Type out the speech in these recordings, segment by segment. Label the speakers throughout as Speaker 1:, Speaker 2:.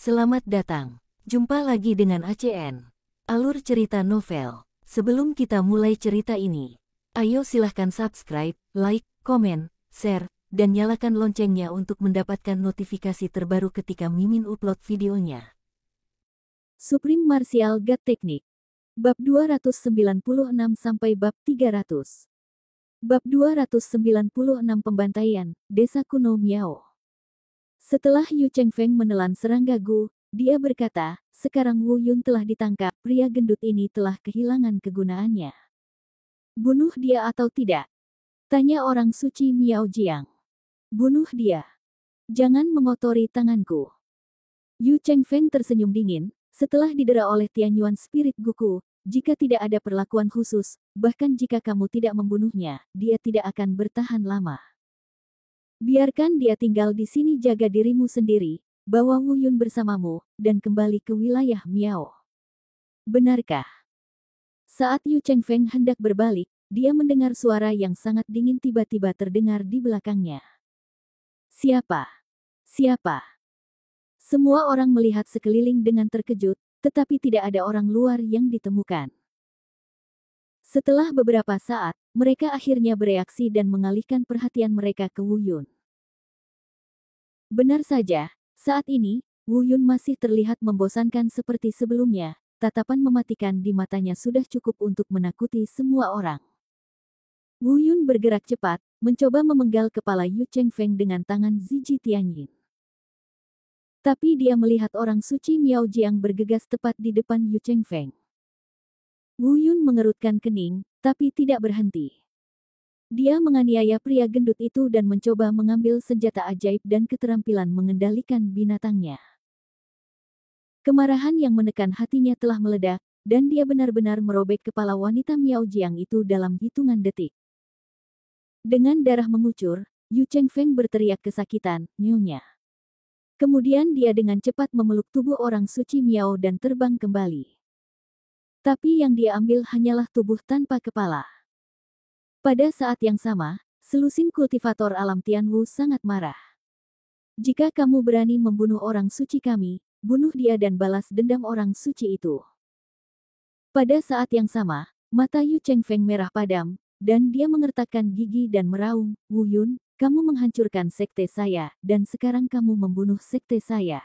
Speaker 1: Selamat datang. Jumpa lagi dengan ACN. Alur cerita novel. Sebelum kita mulai cerita ini, ayo silahkan subscribe, like, komen, share, dan nyalakan loncengnya untuk mendapatkan notifikasi terbaru ketika Mimin upload videonya.
Speaker 2: Supreme Martial God Technique. Bab 296 sampai bab 300. Bab 296 Pembantaian, Desa Kuno Miao. Setelah Yu Chengfeng menelan serangga Gu, dia berkata, sekarang Wu Yun telah ditangkap, pria gendut ini telah kehilangan kegunaannya. Bunuh dia atau tidak? Tanya orang suci Miao Jiang. Bunuh dia. Jangan mengotori tanganku. Yu Chengfeng tersenyum dingin, setelah didera oleh Tianyuan Spirit Guku, jika tidak ada perlakuan khusus, bahkan jika kamu tidak membunuhnya, dia tidak akan bertahan lama. Biarkan dia tinggal di sini, jaga dirimu sendiri, bawa Wu Yun bersamamu, dan kembali ke wilayah Miao. Benarkah? Saat Yu Chengfeng hendak berbalik, dia mendengar suara yang sangat dingin tiba-tiba terdengar di belakangnya. Siapa? Siapa? Semua orang melihat sekeliling dengan terkejut, tetapi tidak ada orang luar yang ditemukan. Setelah beberapa saat, mereka akhirnya bereaksi dan mengalihkan perhatian mereka ke Wu Yun. Benar saja, saat ini, Wu Yun masih terlihat membosankan seperti sebelumnya, tatapan mematikan di matanya sudah cukup untuk menakuti semua orang. Wu Yun bergerak cepat, mencoba memenggal kepala Yu Chengfeng dengan tangan Ziji Tianyin. Tapi dia melihat orang suci Miao Jiang bergegas tepat di depan Yu Chengfeng. Wu Yun mengerutkan kening, tapi tidak berhenti. Dia menganiaya pria gendut itu dan mencoba mengambil senjata ajaib dan keterampilan mengendalikan binatangnya. Kemarahan yang menekan hatinya telah meledak, dan dia benar-benar merobek kepala wanita Miao Jiang itu dalam hitungan detik. Dengan darah mengucur, Yu Chengfeng berteriak kesakitan, "Nyonya!" Kemudian dia dengan cepat memeluk tubuh orang suci Miao dan terbang kembali. Tapi yang dia ambil hanyalah tubuh tanpa kepala. Pada saat yang sama, selusin kultivator alam Tianwu sangat marah. Jika kamu berani membunuh orang suci kami, bunuh dia dan balas dendam orang suci itu. Pada saat yang sama, mata Yu Chengfeng merah padam, dan dia mengertakkan gigi dan meraung, "Wu Yun, kamu menghancurkan sekte saya, dan sekarang kamu membunuh sekte saya.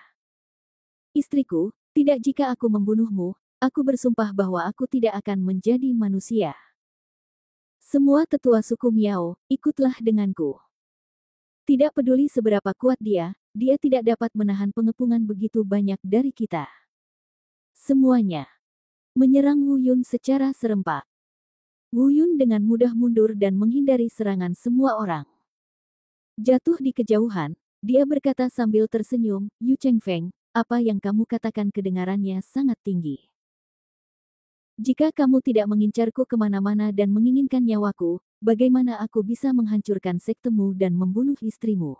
Speaker 2: Istriku, tidak, jika aku membunuhmu, aku bersumpah bahwa aku tidak akan menjadi manusia. Semua tetua suku Miao, ikutlah denganku." Tidak peduli seberapa kuat dia tidak dapat menahan pengepungan begitu banyak dari kita. Semuanya menyerang Wu Yun secara serempak. Wu Yun dengan mudah mundur dan menghindari serangan semua orang. Jatuh di kejauhan, dia berkata sambil tersenyum, "Yu Chengfeng, apa yang kamu katakan kedengarannya sangat tinggi. Jika kamu tidak mengincarku kemana-mana dan menginginkan nyawaku, bagaimana aku bisa menghancurkan sektemu dan membunuh istrimu?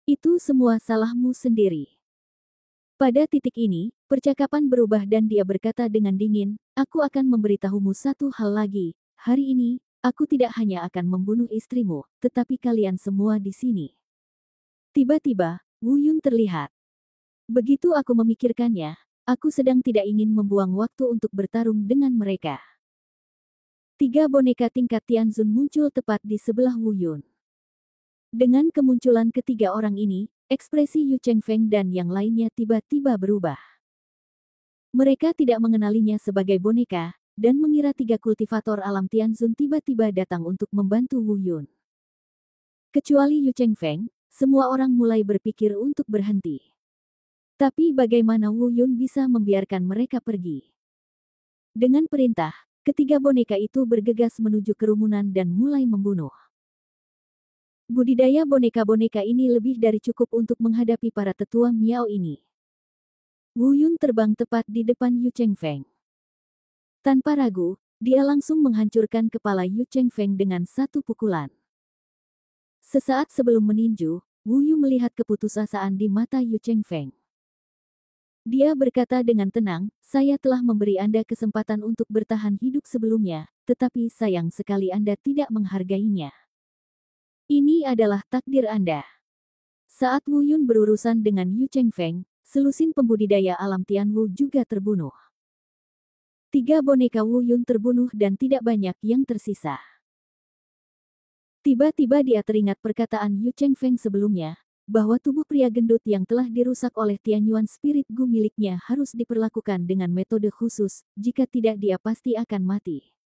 Speaker 2: Itu semua salahmu sendiri." Pada titik ini, percakapan berubah dan dia berkata dengan dingin, "Aku akan memberitahumu satu hal lagi. Hari ini, aku tidak hanya akan membunuh istrimu, tetapi kalian semua di sini." Tiba-tiba, Wu Yun terlihat. Begitu aku memikirkannya, aku sedang tidak ingin membuang waktu untuk bertarung dengan mereka. 3 boneka tingkat Tianzun muncul tepat di sebelah Wu Yun. Dengan kemunculan ketiga orang ini, ekspresi Yu Chengfeng dan yang lainnya tiba-tiba berubah. Mereka tidak mengenalinya sebagai boneka, dan mengira 3 kultivator alam Tianzun tiba-tiba datang untuk membantu Wu Yun. Kecuali Yu Chengfeng, semua orang mulai berpikir untuk berhenti. Tapi bagaimana Wu Yun bisa membiarkan mereka pergi? Dengan perintah, ketiga boneka itu bergegas menuju kerumunan dan mulai membunuh. Budidaya boneka-boneka ini lebih dari cukup untuk menghadapi para tetua Miao ini. Wu Yun terbang tepat di depan Yu Chengfeng. Tanpa ragu, dia langsung menghancurkan kepala Yu Chengfeng dengan satu pukulan. Sesaat sebelum meninju, Wu Yu melihat keputusasaan di mata Yu Chengfeng. Dia berkata dengan tenang, "Saya telah memberi Anda kesempatan untuk bertahan hidup sebelumnya, tetapi sayang sekali Anda tidak menghargainya. Ini adalah takdir Anda." Saat Wu Yun berurusan dengan Yu Chengfeng, selusin pembudidaya alam Tianwu juga terbunuh. 3 boneka Wu Yun terbunuh dan tidak banyak yang tersisa. Tiba-tiba dia teringat perkataan Yu Chengfeng sebelumnya, bahwa tubuh pria gendut yang telah dirusak oleh Tianyuan Spirit Gu miliknya harus diperlakukan dengan metode khusus, jika tidak dia pasti akan mati.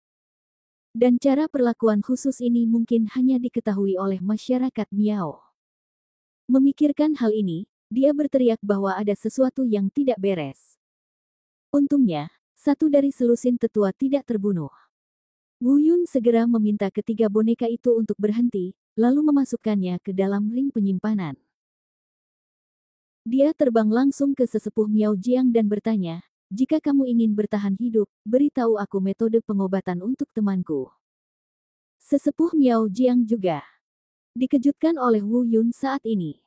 Speaker 2: Dan cara perlakuan khusus ini mungkin hanya diketahui oleh masyarakat Miao. Memikirkan hal ini, dia berteriak bahwa ada sesuatu yang tidak beres. Untungnya, satu dari selusin tetua tidak terbunuh. Wu Yun segera meminta ketiga boneka itu untuk berhenti, lalu memasukkannya ke dalam ring penyimpanan. Dia terbang langsung ke sesepuh Miao Jiang dan bertanya, "Jika kamu ingin bertahan hidup, beritahu aku metode pengobatan untuk temanku." Sesepuh Miao Jiang juga dikejutkan oleh Wu Yun saat ini.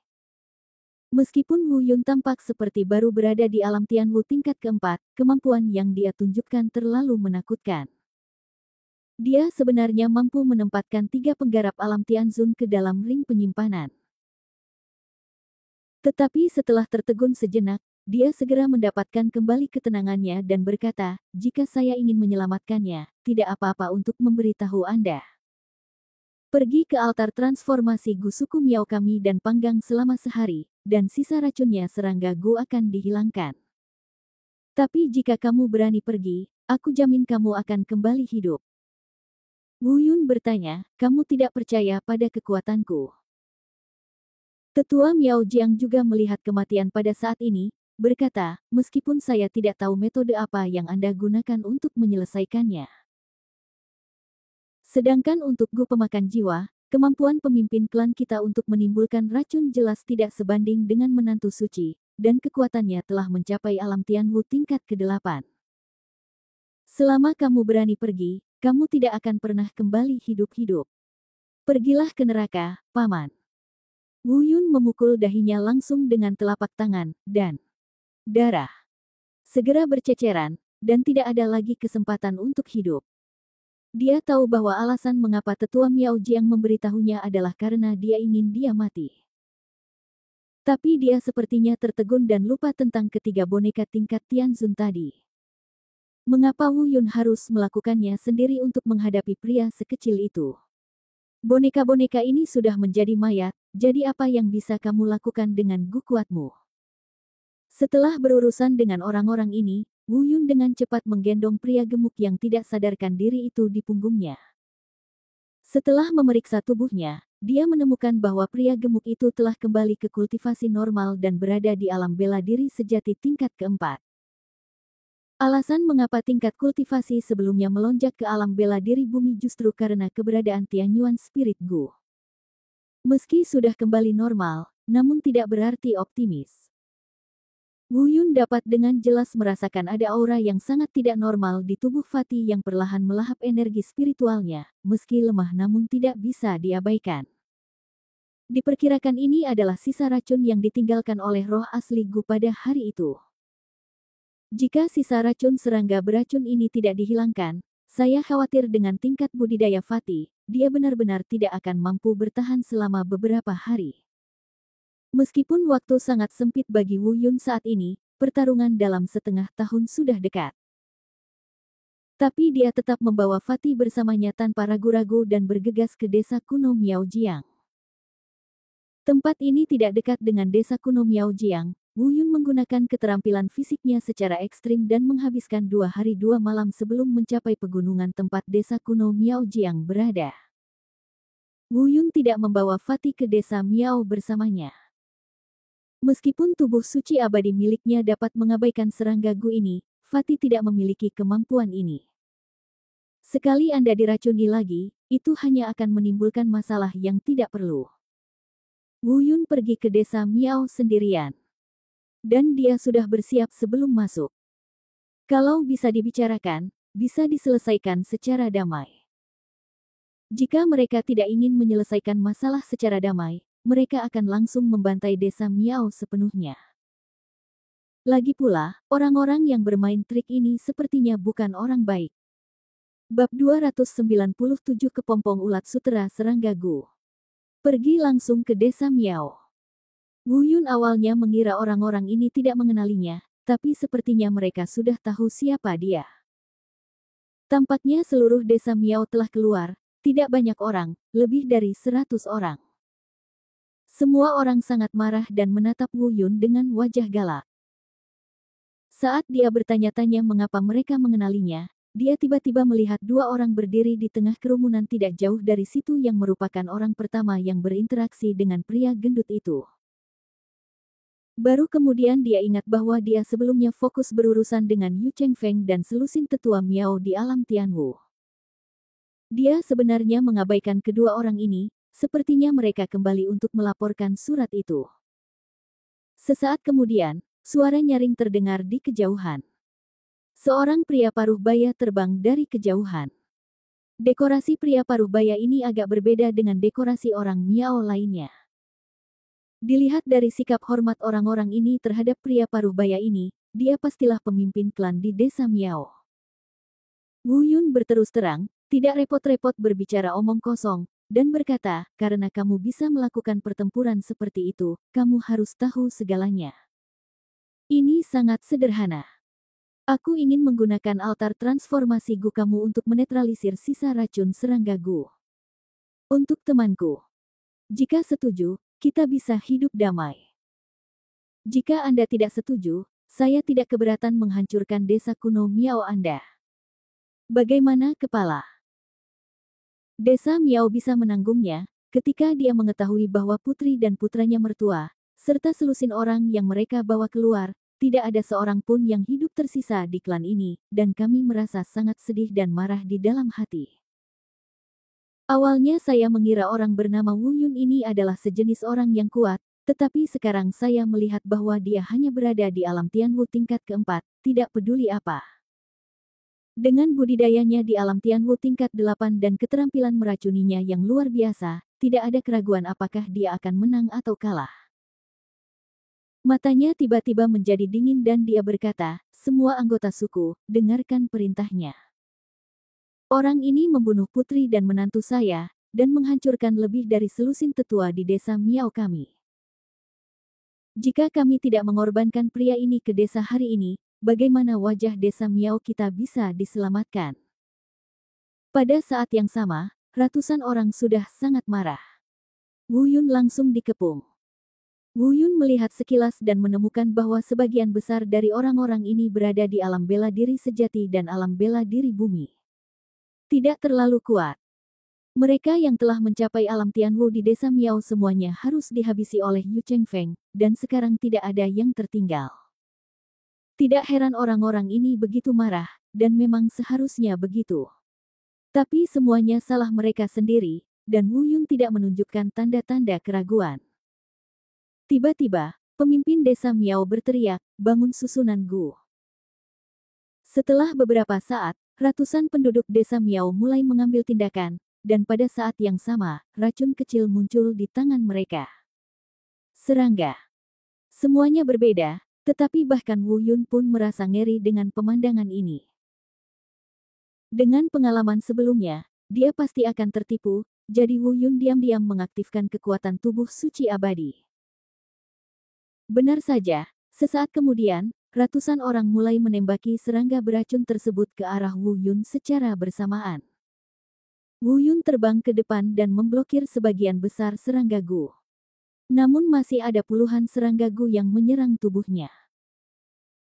Speaker 2: Meskipun Wu Yun tampak seperti baru berada di alam Tianwu tingkat keempat, kemampuan yang dia tunjukkan terlalu menakutkan. Dia sebenarnya mampu menempatkan 3 penggarap alam Tianzun ke dalam ring penyimpanan. Tetapi setelah tertegun sejenak, dia segera mendapatkan kembali ketenangannya dan berkata, "Jika saya ingin menyelamatkannya, tidak apa-apa untuk memberitahu Anda. Pergi ke altar transformasi Gu suku Miao kami dan panggang selama sehari, dan sisa racunnya serangga Gu akan dihilangkan. Tapi jika kamu berani pergi, aku jamin kamu akan kembali hidup." Wu Yun bertanya, "Kamu tidak percaya pada kekuatanku?" Tetua Miao Jiang juga melihat kematian pada saat ini, berkata, "Meskipun saya tidak tahu metode apa yang Anda gunakan untuk menyelesaikannya. Sedangkan untuk Gu pemakan jiwa, kemampuan pemimpin klan kita untuk menimbulkan racun jelas tidak sebanding dengan menantu suci, dan kekuatannya telah mencapai alam Tianwu tingkat ke-8. Selama kamu berani pergi, kamu tidak akan pernah kembali hidup-hidup. Pergilah ke neraka, Paman." Wu Yun memukul dahinya langsung dengan telapak tangan, dan darah segera berceceran, dan tidak ada lagi kesempatan untuk hidup. Dia tahu bahwa alasan mengapa tetua Miao Jiang memberitahunya adalah karena dia ingin dia mati. Tapi dia sepertinya tertegun dan lupa tentang ketiga boneka tingkat Tianzun tadi. Mengapa Wu Yun harus melakukannya sendiri untuk menghadapi pria sekecil itu? Boneka-boneka ini sudah menjadi mayat, jadi apa yang bisa kamu lakukan dengan Gu kuatmu? Setelah berurusan dengan orang-orang ini, Wu Yun dengan cepat menggendong pria gemuk yang tidak sadarkan diri itu di punggungnya. Setelah memeriksa tubuhnya, dia menemukan bahwa pria gemuk itu telah kembali ke kultivasi normal dan berada di alam bela diri sejati tingkat keempat. Alasan mengapa tingkat kultivasi sebelumnya melonjak ke alam bela diri bumi justru karena keberadaan Tianyuan Spirit Gu. Meski sudah kembali normal, namun tidak berarti optimis. Wu Yun dapat dengan jelas merasakan ada aura yang sangat tidak normal di tubuh Fatih yang perlahan melahap energi spiritualnya, meski lemah namun tidak bisa diabaikan. Diperkirakan ini adalah sisa racun yang ditinggalkan oleh roh asli Gu pada hari itu. Jika sisa racun serangga beracun ini tidak dihilangkan, saya khawatir dengan tingkat budidaya Fatih, dia benar-benar tidak akan mampu bertahan selama beberapa hari. Meskipun waktu sangat sempit bagi Wu Yun saat ini, pertarungan dalam setengah tahun sudah dekat. Tapi dia tetap membawa Fatih bersamanya tanpa ragu-ragu dan bergegas ke desa kuno Miao Jiang. Tempat ini tidak dekat dengan desa kuno Miao Jiang. Wu Yun menggunakan keterampilan fisiknya secara ekstrim dan menghabiskan 2 hari 2 malam sebelum mencapai pegunungan tempat desa kuno Miao Jiang berada. Wu Yun tidak membawa Fatih ke desa Miao bersamanya. Meskipun tubuh suci abadi miliknya dapat mengabaikan serangga Gu ini, Fatih tidak memiliki kemampuan ini. Sekali Anda diracuni lagi, itu hanya akan menimbulkan masalah yang tidak perlu. Wu Yun pergi ke desa Miao sendirian. Dan dia sudah bersiap sebelum masuk. Kalau bisa dibicarakan, bisa diselesaikan secara damai. Jika mereka tidak ingin menyelesaikan masalah secara damai, mereka akan langsung membantai desa Miao sepenuhnya. Lagi pula, orang-orang yang bermain trik ini sepertinya bukan orang baik. Bab 297 Kepompong Ulat Sutera Serangga Gu. Pergi langsung ke desa Miao. Wu Yun awalnya mengira orang-orang ini tidak mengenalinya, tapi sepertinya mereka sudah tahu siapa dia. Tampaknya seluruh desa Miao telah keluar, tidak banyak orang, lebih dari 100 orang. Semua orang sangat marah dan menatap Wu Yun dengan wajah galak. Saat dia bertanya-tanya mengapa mereka mengenalinya, dia tiba-tiba melihat dua orang berdiri di tengah kerumunan tidak jauh dari situ yang merupakan orang pertama yang berinteraksi dengan pria gendut itu. Baru kemudian dia ingat bahwa dia sebelumnya fokus berurusan dengan Yu Chengfeng dan selusin tetua Miao di alam Tianwu. Dia sebenarnya mengabaikan kedua orang ini, sepertinya mereka kembali untuk melaporkan surat itu. Sesaat kemudian, suara nyaring terdengar di kejauhan. Seorang pria paruh baya terbang dari kejauhan. Dekorasi pria paruh baya ini agak berbeda dengan dekorasi orang Miao lainnya. Dilihat dari sikap hormat orang-orang ini terhadap pria paruh baya ini, dia pastilah pemimpin klan di desa Miao. Wu Yun berterus terang, tidak repot-repot berbicara omong kosong, dan berkata, karena kamu bisa melakukan pertempuran seperti itu, kamu harus tahu segalanya. Ini sangat sederhana. Aku ingin menggunakan altar transformasi Gu kamu untuk menetralisir sisa racun serangga Gu. Untuk temanku. Jika setuju, kita bisa hidup damai. Jika Anda tidak setuju, saya tidak keberatan menghancurkan desa kuno Miao Anda. Bagaimana kepala? Desa Miao bisa menanggungnya, ketika dia mengetahui bahwa putri dan putranya mertua, serta selusin orang yang mereka bawa keluar, tidak ada seorang pun yang hidup tersisa di klan ini, dan kami merasa sangat sedih dan marah di dalam hati. Awalnya saya mengira orang bernama Wu Yun ini adalah sejenis orang yang kuat, tetapi sekarang saya melihat bahwa dia hanya berada di alam Tianwu tingkat keempat, tidak peduli apa. Dengan budidayanya di alam Tianwu tingkat 8 dan keterampilan meracuninya yang luar biasa, tidak ada keraguan apakah dia akan menang atau kalah. Matanya tiba-tiba menjadi dingin dan dia berkata, semua anggota suku, dengarkan perintahnya. Orang ini membunuh putri dan menantu saya, dan menghancurkan lebih dari selusin tetua di desa Miao kami. Jika kami tidak mengorbankan pria ini ke desa hari ini, bagaimana wajah desa Miao kita bisa diselamatkan? Pada saat yang sama, ratusan orang sudah sangat marah. Wu Yun langsung dikepung. Wu Yun melihat sekilas dan menemukan bahwa sebagian besar dari orang-orang ini berada di alam bela diri sejati dan alam bela diri bumi. Tidak terlalu kuat. Mereka yang telah mencapai alam Tianwu di desa Miao semuanya harus dihabisi oleh Yu Chengfeng, dan sekarang tidak ada yang tertinggal. Tidak heran orang-orang ini begitu marah, dan memang seharusnya begitu. Tapi semuanya salah mereka sendiri, dan Wu Yun tidak menunjukkan tanda-tanda keraguan. Tiba-tiba, pemimpin desa Miao berteriak, bangun susunan Gu. Setelah beberapa saat, ratusan penduduk desa Miao mulai mengambil tindakan, dan pada saat yang sama, racun kecil muncul di tangan mereka. Serangga. Semuanya berbeda, tetapi bahkan Wu Yun pun merasa ngeri dengan pemandangan ini. Dengan pengalaman sebelumnya, dia pasti akan tertipu, jadi Wu Yun diam-diam mengaktifkan kekuatan tubuh suci abadi. Benar saja, sesaat kemudian, ratusan orang mulai menembaki serangga beracun tersebut ke arah Wu Yun secara bersamaan. Wu Yun terbang ke depan dan memblokir sebagian besar serangga Gu. Namun masih ada puluhan serangga Gu yang menyerang tubuhnya.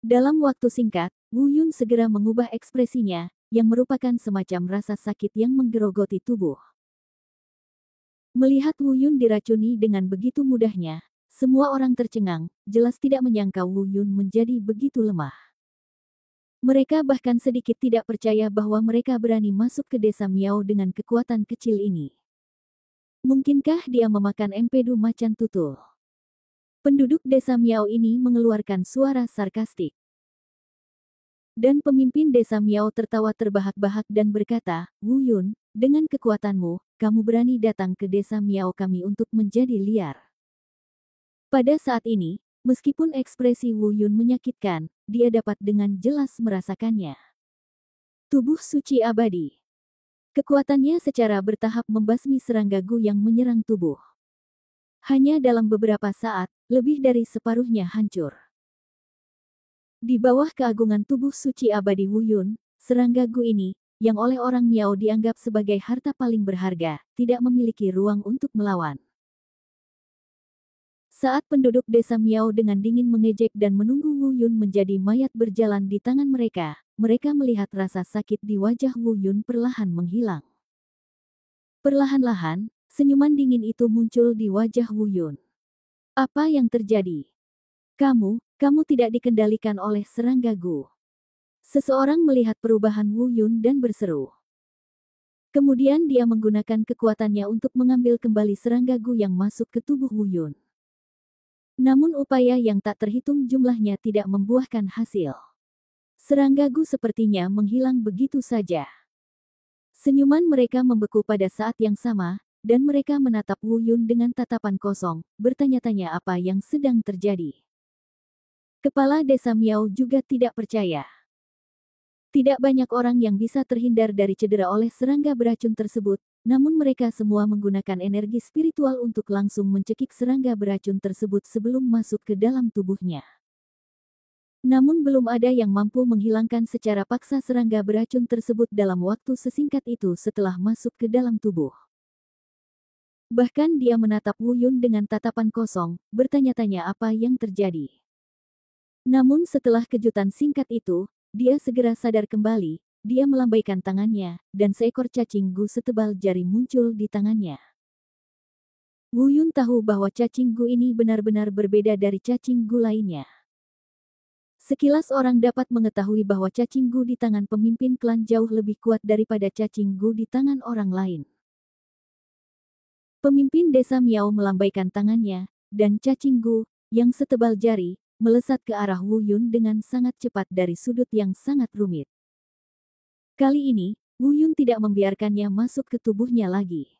Speaker 2: Dalam waktu singkat, Wu Yun segera mengubah ekspresinya, yang merupakan semacam rasa sakit yang menggerogoti tubuh. Melihat Wu Yun diracuni dengan begitu mudahnya, semua orang tercengang, jelas tidak menyangka Wu Yun menjadi begitu lemah. Mereka bahkan sedikit tidak percaya bahwa mereka berani masuk ke desa Miao dengan kekuatan kecil ini. Mungkinkah dia memakan empedu macan tutul? Penduduk desa Miao ini mengeluarkan suara sarkastik. Dan pemimpin desa Miao tertawa terbahak-bahak dan berkata, Wu Yun, dengan kekuatanmu, kamu berani datang ke desa Miao kami untuk menjadi liar. Pada saat ini, meskipun ekspresi Wu Yun menyakitkan, dia dapat dengan jelas merasakannya. Tubuh suci abadi. Kekuatannya secara bertahap membasmi serangga Gu yang menyerang tubuh. Hanya dalam beberapa saat, lebih dari separuhnya hancur. Di bawah keagungan tubuh suci abadi Wu Yun, serangga Gu ini, yang oleh orang Miao dianggap sebagai harta paling berharga, tidak memiliki ruang untuk melawan. Saat penduduk desa Miao dengan dingin mengejek dan menunggu Wu Yun menjadi mayat berjalan di tangan mereka melihat rasa sakit di wajah Wu Yun perlahan menghilang. Perlahan-lahan, senyuman dingin itu muncul di wajah Wu Yun. Apa yang terjadi? Kamu tidak dikendalikan oleh serangga Gu. Seseorang melihat perubahan Wu Yun dan berseru. Kemudian dia menggunakan kekuatannya untuk mengambil kembali serangga Gu yang masuk ke tubuh Wu Yun. Namun upaya yang tak terhitung jumlahnya tidak membuahkan hasil. Serangga Gu sepertinya menghilang begitu saja. Senyuman mereka membeku pada saat yang sama, dan mereka menatap Wu Yun dengan tatapan kosong, bertanya-tanya apa yang sedang terjadi. Kepala desa Miao juga tidak percaya. Tidak banyak orang yang bisa terhindar dari cedera oleh serangga beracun tersebut, namun mereka semua menggunakan energi spiritual untuk langsung mencekik serangga beracun tersebut sebelum masuk ke dalam tubuhnya. Namun belum ada yang mampu menghilangkan secara paksa serangga beracun tersebut dalam waktu sesingkat itu setelah masuk ke dalam tubuh. Bahkan dia menatap Wu Yun dengan tatapan kosong, bertanya-tanya apa yang terjadi. Namun setelah kejutan singkat itu, dia segera sadar kembali, dia melambaikan tangannya, dan seekor cacing Gu setebal jari muncul di tangannya. Wu Yun tahu bahwa cacing Gu ini benar-benar berbeda dari cacing Gu lainnya. Sekilas orang dapat mengetahui bahwa cacing Gu di tangan pemimpin klan jauh lebih kuat daripada cacing Gu di tangan orang lain. Pemimpin desa Miao melambaikan tangannya, dan cacing Gu, yang setebal jari, melesat ke arah Wu Yun dengan sangat cepat dari sudut yang sangat rumit. Kali ini, Wu Yun tidak membiarkannya masuk ke tubuhnya lagi.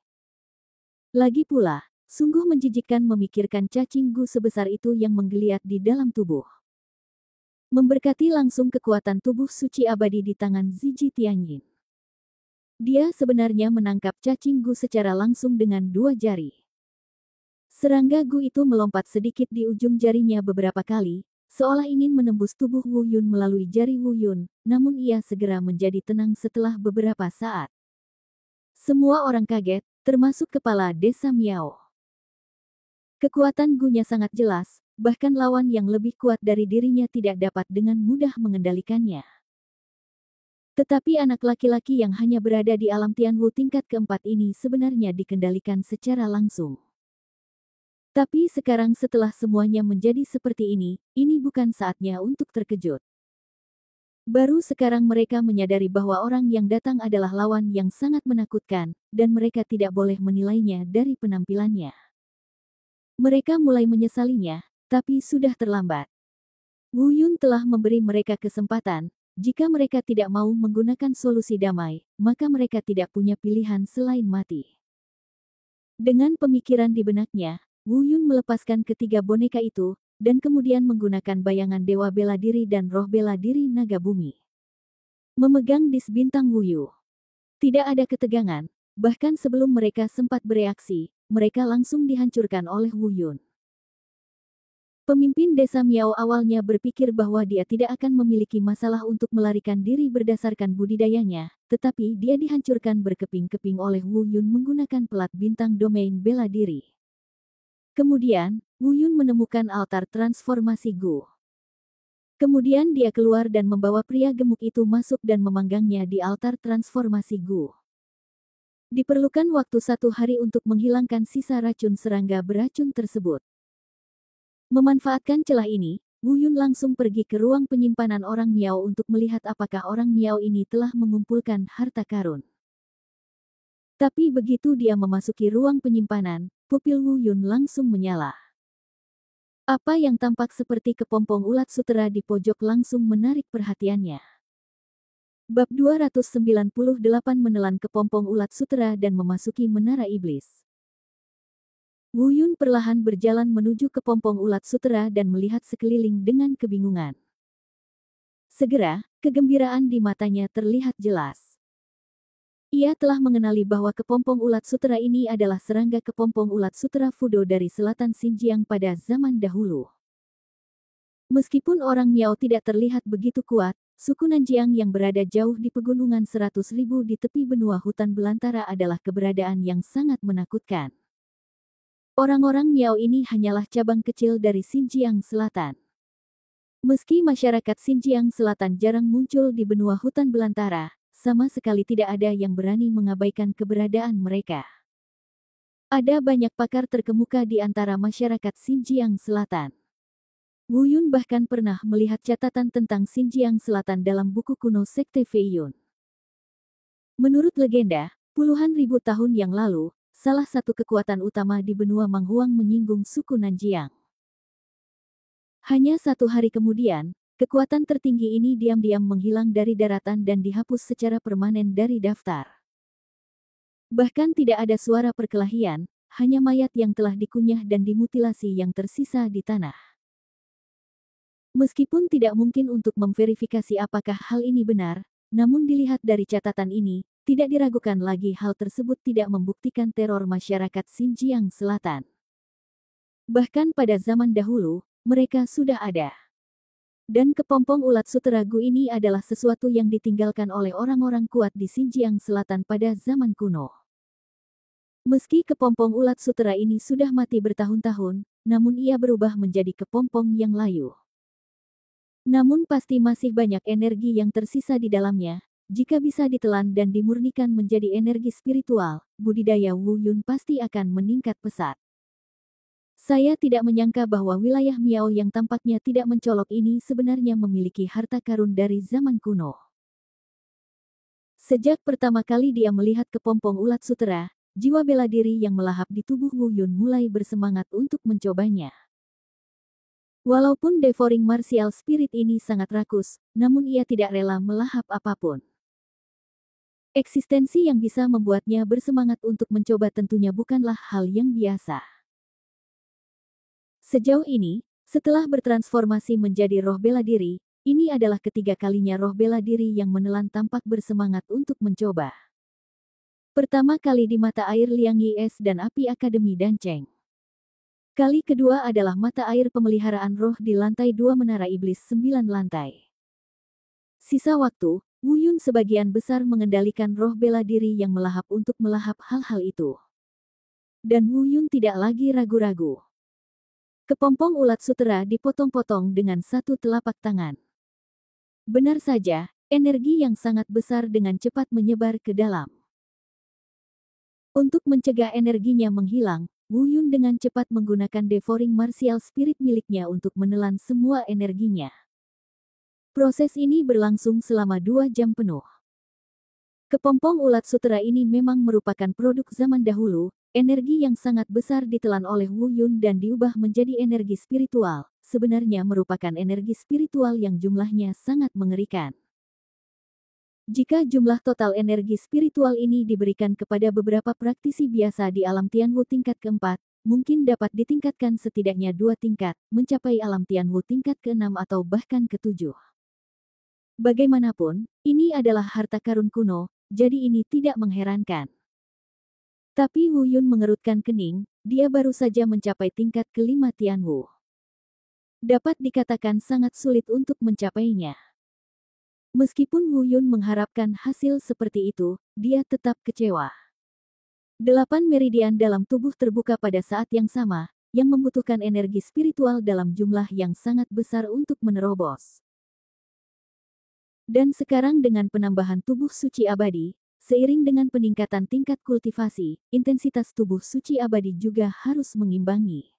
Speaker 2: Lagi pula, sungguh menjijikkan memikirkan cacing Gu sebesar itu yang menggeliat di dalam tubuh. Memberkati langsung kekuatan tubuh suci abadi di tangan Ziji Tianyin. Dia sebenarnya menangkap cacing Gu secara langsung dengan 2 jari. Serangga Gu itu melompat sedikit di ujung jarinya beberapa kali, seolah ingin menembus tubuh Wu Yun melalui jari Wu Yun, namun ia segera menjadi tenang setelah beberapa saat. Semua orang kaget, termasuk kepala desa Miao. Kekuatan Gu-nya sangat jelas, bahkan lawan yang lebih kuat dari dirinya tidak dapat dengan mudah mengendalikannya. Tetapi anak laki-laki yang hanya berada di alam Tianwu tingkat keempat ini sebenarnya dikendalikan secara langsung. Tapi sekarang setelah semuanya menjadi seperti ini bukan saatnya untuk terkejut. Baru sekarang mereka menyadari bahwa orang yang datang adalah lawan yang sangat menakutkan, dan mereka tidak boleh menilainya dari penampilannya. Mereka mulai menyesalinya, tapi sudah terlambat. Wu Yun telah memberi mereka kesempatan, jika mereka tidak mau menggunakan solusi damai, maka mereka tidak punya pilihan selain mati. Dengan pemikiran di benaknya, Wu Yun melepaskan ketiga boneka itu, dan kemudian menggunakan bayangan dewa bela diri dan roh bela diri naga bumi. Memegang dis bintang Wu Yu. Tidak ada ketegangan, bahkan sebelum mereka sempat bereaksi, mereka langsung dihancurkan oleh Wu Yun. Pemimpin desa Miao awalnya berpikir bahwa dia tidak akan memiliki masalah untuk melarikan diri berdasarkan budidayanya, tetapi dia dihancurkan berkeping-keping oleh Wu Yun menggunakan pelat bintang domain bela diri. Kemudian, Wu Yun menemukan altar transformasi Gu. Kemudian dia keluar dan membawa pria gemuk itu masuk dan memanggangnya di altar transformasi Gu. Diperlukan waktu 1 hari untuk menghilangkan sisa racun serangga beracun tersebut. Memanfaatkan celah ini, Wu Yun langsung pergi ke ruang penyimpanan orang Miao untuk melihat apakah orang Miao ini telah mengumpulkan harta karun. Tapi begitu dia memasuki ruang penyimpanan, pupil Wu Yun langsung menyala. Apa yang tampak seperti kepompong ulat sutera di pojok langsung menarik perhatiannya. Bab 298 menelan kepompong ulat sutera dan memasuki menara iblis. Wu Yun perlahan berjalan menuju kepompong ulat sutera dan melihat sekeliling dengan kebingungan. Segera, kegembiraan di matanya terlihat jelas. Ia telah mengenali bahwa kepompong ulat sutera ini adalah serangga kepompong ulat sutera Fudo dari selatan Xinjiang pada zaman dahulu. Meskipun orang Miao tidak terlihat begitu kuat, suku Nanjiang yang berada jauh di pegunungan 100.000 di tepi benua hutan belantara adalah keberadaan yang sangat menakutkan. Orang-orang Miao ini hanyalah cabang kecil dari Xinjiang Selatan. Meski masyarakat Xinjiang Selatan jarang muncul di benua hutan belantara, sama sekali tidak ada yang berani mengabaikan keberadaan mereka. Ada banyak pakar terkemuka di antara masyarakat Xinjiang Selatan. Wu Yun bahkan pernah melihat catatan tentang Xinjiang Selatan dalam buku kuno Sekte Feiyun. Menurut legenda, puluhan ribu tahun yang lalu, salah satu kekuatan utama di benua Manghuang menyinggung suku Nanjiang. Hanya 1 hari kemudian, kekuatan tertinggi ini diam-diam menghilang dari daratan dan dihapus secara permanen dari daftar. Bahkan tidak ada suara perkelahian, hanya mayat yang telah dikunyah dan dimutilasi yang tersisa di tanah. Meskipun tidak mungkin untuk memverifikasi apakah hal ini benar, namun dilihat dari catatan ini, tidak diragukan lagi hal tersebut tidak membuktikan teror masyarakat Xinjiang Selatan. Bahkan pada zaman dahulu, mereka sudah ada. Dan kepompong ulat sutera Gu ini adalah sesuatu yang ditinggalkan oleh orang-orang kuat di Xinjiang Selatan pada zaman kuno. Meski kepompong ulat sutera ini sudah mati bertahun-tahun, namun ia berubah menjadi kepompong yang layu. Namun pasti masih banyak energi yang tersisa di dalamnya. Jika bisa ditelan dan dimurnikan menjadi energi spiritual, budidaya Wu Yun pasti akan meningkat pesat. Saya tidak menyangka bahwa wilayah Miao yang tampaknya tidak mencolok ini sebenarnya memiliki harta karun dari zaman kuno. Sejak pertama kali dia melihat kepompong ulat sutera, jiwa bela diri yang melahap di tubuh Wu Yun mulai bersemangat untuk mencobanya. Walaupun devouring martial spirit ini sangat rakus, namun ia tidak rela melahap apapun. Eksistensi yang bisa membuatnya bersemangat untuk mencoba tentunya bukanlah hal yang biasa. Sejauh ini, setelah bertransformasi menjadi roh bela diri, ini adalah ketiga kalinya roh bela diri yang menelan tampak bersemangat untuk mencoba. Pertama kali di mata air Liang Yis dan api Akademi Danceng. Kali kedua adalah mata air pemeliharaan roh di lantai 2 Menara Iblis 9 lantai. Sisa waktu, Wu Yun sebagian besar mengendalikan roh bela diri yang melahap untuk melahap hal-hal itu. Dan Wu Yun tidak lagi ragu-ragu. Kepompong ulat sutera dipotong-potong dengan satu telapak tangan. Benar saja, energi yang sangat besar dengan cepat menyebar ke dalam. Untuk mencegah energinya menghilang, Wu Yun dengan cepat menggunakan devouring martial spirit miliknya untuk menelan semua energinya. Proses ini berlangsung selama 2 jam penuh. Kepompong ulat sutera ini memang merupakan produk zaman dahulu. Energi yang sangat besar ditelan oleh Wu Yun dan diubah menjadi energi spiritual, sebenarnya merupakan energi spiritual yang jumlahnya sangat mengerikan. Jika jumlah total energi spiritual ini diberikan kepada beberapa praktisi biasa di alam Tianwu tingkat keempat, mungkin dapat ditingkatkan setidaknya 2 tingkat, mencapai alam Tianwu tingkat ke-6 atau bahkan ke-7. Bagaimanapun, ini adalah harta karun kuno, jadi ini tidak mengherankan. Tapi Wu Yun mengerutkan kening, dia baru saja mencapai tingkat ke-5 Tianwu. Dapat dikatakan sangat sulit untuk mencapainya. Meskipun Wu Yun mengharapkan hasil seperti itu, dia tetap kecewa. 8 meridian dalam tubuh terbuka pada saat yang sama, yang membutuhkan energi spiritual dalam jumlah yang sangat besar untuk menerobos. Dan sekarang dengan penambahan tubuh suci abadi, seiring dengan peningkatan tingkat kultivasi, intensitas tubuh suci abadi juga harus mengimbangi.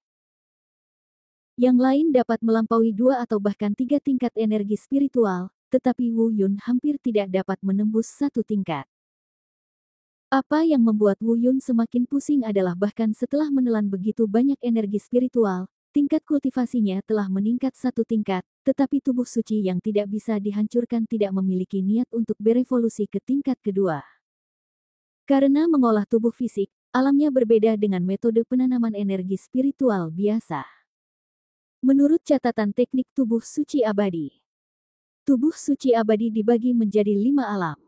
Speaker 2: Yang lain dapat melampaui 2 atau bahkan 3 tingkat energi spiritual, tetapi Wu Yun hampir tidak dapat menembus 1 tingkat. Apa yang membuat Wu Yun semakin pusing adalah bahkan setelah menelan begitu banyak energi spiritual, tingkat kultivasinya telah meningkat 1 tingkat, tetapi tubuh suci yang tidak bisa dihancurkan tidak memiliki niat untuk berevolusi ke tingkat kedua. Karena mengolah tubuh fisik, alamnya berbeda dengan metode penanaman energi spiritual biasa. Menurut catatan teknik tubuh suci abadi, tubuh suci abadi dibagi menjadi 5 alam.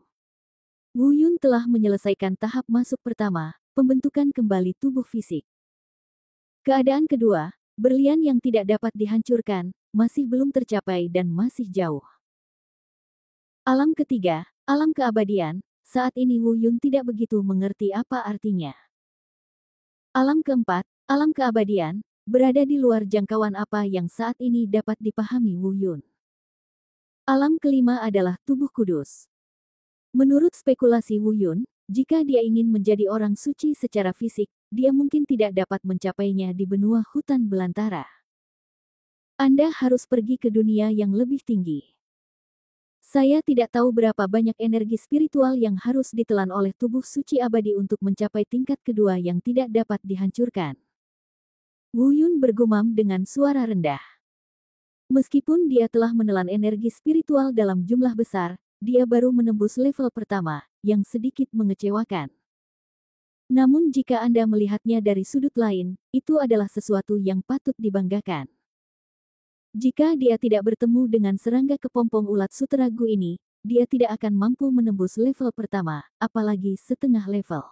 Speaker 2: Wu Yun telah menyelesaikan tahap masuk pertama, pembentukan kembali tubuh fisik. Keadaan kedua, berlian yang tidak dapat dihancurkan, masih belum tercapai dan masih jauh. Alam ketiga, alam keabadian, saat ini Wu Yun tidak begitu mengerti apa artinya. Alam keempat, alam keabadian, berada di luar jangkauan apa yang saat ini dapat dipahami Wu Yun. Alam kelima adalah tubuh kudus. Menurut spekulasi Wu Yun, jika dia ingin menjadi orang suci secara fisik, dia mungkin tidak dapat mencapainya di benua hutan belantara. Anda harus pergi ke dunia yang lebih tinggi. Saya tidak tahu berapa banyak energi spiritual yang harus ditelan oleh tubuh suci abadi untuk mencapai tingkat kedua yang tidak dapat dihancurkan. Wu Yun bergumam dengan suara rendah. Meskipun dia telah menelan energi spiritual dalam jumlah besar, dia baru menembus level pertama, yang sedikit mengecewakan. Namun jika Anda melihatnya dari sudut lain, itu adalah sesuatu yang patut dibanggakan. Jika dia tidak bertemu dengan serangga kepompong ulat suteragu ini, dia tidak akan mampu menembus level pertama, apalagi setengah level.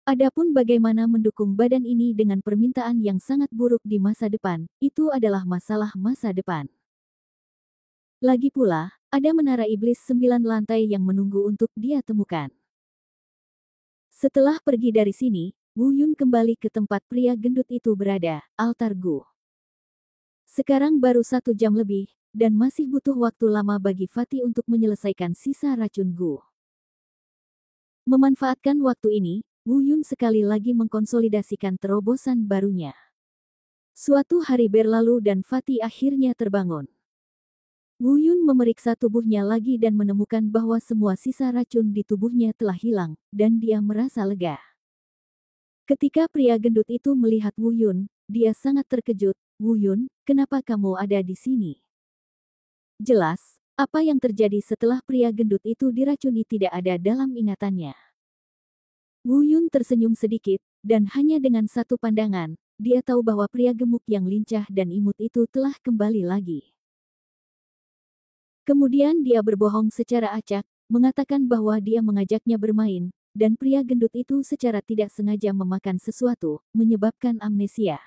Speaker 2: Adapun bagaimana mendukung badan ini dengan permintaan yang sangat buruk di masa depan, itu adalah masalah masa depan. Lagi pula, ada menara iblis 9 lantai yang menunggu untuk dia temukan. Setelah pergi dari sini, Wu Yun kembali ke tempat pria gendut itu berada, altar Gu. Sekarang baru 1 jam lebih, dan masih butuh waktu lama bagi Fatih untuk menyelesaikan sisa racun Gu. Memanfaatkan waktu ini, Wu Yun sekali lagi mengkonsolidasikan terobosan barunya. Suatu hari berlalu dan Fatih akhirnya terbangun. Wu Yun memeriksa tubuhnya lagi dan menemukan bahwa semua sisa racun di tubuhnya telah hilang, dan dia merasa lega. Ketika pria gendut itu melihat Wu Yun, dia sangat terkejut. Wu Yun, kenapa kamu ada di sini? Jelas, apa yang terjadi setelah pria gendut itu diracuni tidak ada dalam ingatannya. Wu Yun tersenyum sedikit, dan hanya dengan satu pandangan, dia tahu bahwa pria gemuk yang lincah dan imut itu telah kembali lagi. Kemudian dia berbohong secara acak, mengatakan bahwa dia mengajaknya bermain, dan pria gendut itu secara tidak sengaja memakan sesuatu, menyebabkan amnesia.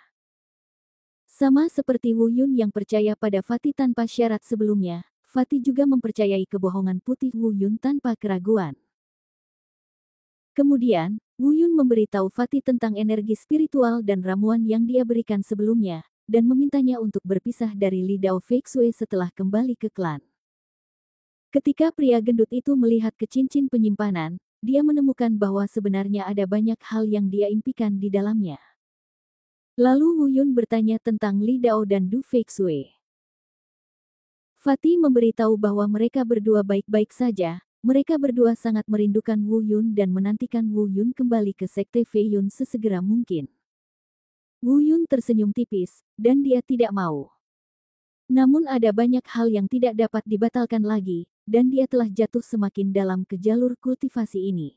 Speaker 2: Sama seperti Wu Yun yang percaya pada Fatih tanpa syarat sebelumnya, Fatih juga mempercayai kebohongan putih Wu Yun tanpa keraguan. Kemudian, Wu Yun memberitahu Fatih tentang energi spiritual dan ramuan yang dia berikan sebelumnya, dan memintanya untuk berpisah dari Li Dao Feixue setelah kembali ke klan. Ketika pria gendut itu melihat ke cincin penyimpanan, dia menemukan bahwa sebenarnya ada banyak hal yang dia impikan di dalamnya. Lalu Wu Yun bertanya tentang Li Dao dan Du Feixue. Fatih memberitahu bahwa mereka berdua baik-baik saja, mereka berdua sangat merindukan Wu Yun dan menantikan Wu Yun kembali ke Sekte Fei Yun sesegera mungkin. Wu Yun tersenyum tipis, dan dia tidak mau. Namun ada banyak hal yang tidak dapat dibatalkan lagi, dan dia telah jatuh semakin dalam ke jalur kultivasi ini.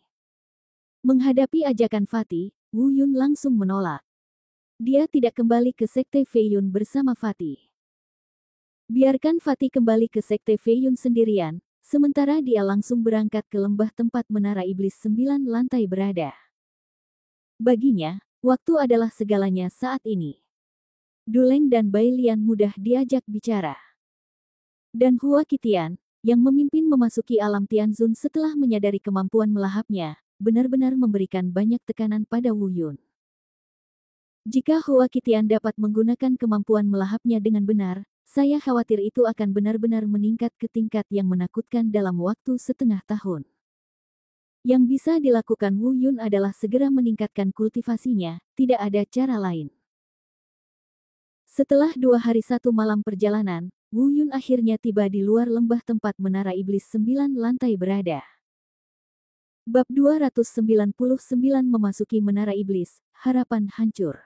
Speaker 2: Menghadapi ajakan Fatih, Wu Yun langsung menolak. Dia tidak kembali ke Sekte Fei Yun bersama Fatih. Biarkan Fatih kembali ke Sekte Fei Yun sendirian, sementara dia langsung berangkat ke lembah tempat menara iblis 9 lantai berada. Baginya, waktu adalah segalanya saat ini. Duleng dan Bai Lian mudah diajak bicara. Dan Hua Qitian, yang memimpin memasuki alam Tianzun setelah menyadari kemampuan melahapnya, benar-benar memberikan banyak tekanan pada Wu Yun. Jika Hua Qitian dapat menggunakan kemampuan melahapnya dengan benar, saya khawatir itu akan benar-benar meningkat ke tingkat yang menakutkan dalam waktu setengah tahun. Yang bisa dilakukan Wu Yun adalah segera meningkatkan kultivasinya, tidak ada cara lain. Setelah 2 hari 1 malam perjalanan, Wu Yun akhirnya tiba di luar lembah tempat menara iblis 9 lantai berada. Bab 299 memasuki menara iblis, harapan hancur.